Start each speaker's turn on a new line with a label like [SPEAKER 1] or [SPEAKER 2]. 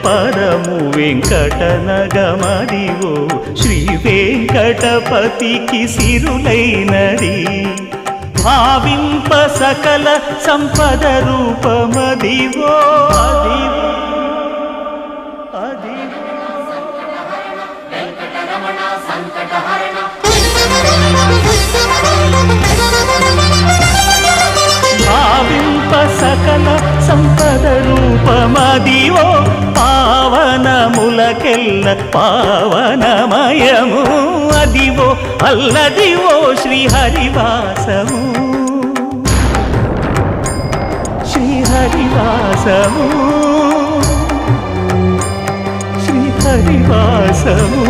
[SPEAKER 1] పరము వెంకటనగమదివో శ్రీ వెంకటపతికి సిరులైనది భావింప సకల సంపద రూపమదివో అదివో భావింప సకల సంపద రూపమదివో పావనములకెల్ల పావనమయము అదివో అల్లదివో శ్రీహరివాసము శ్రీహరివాసము శ్రీహరివాసము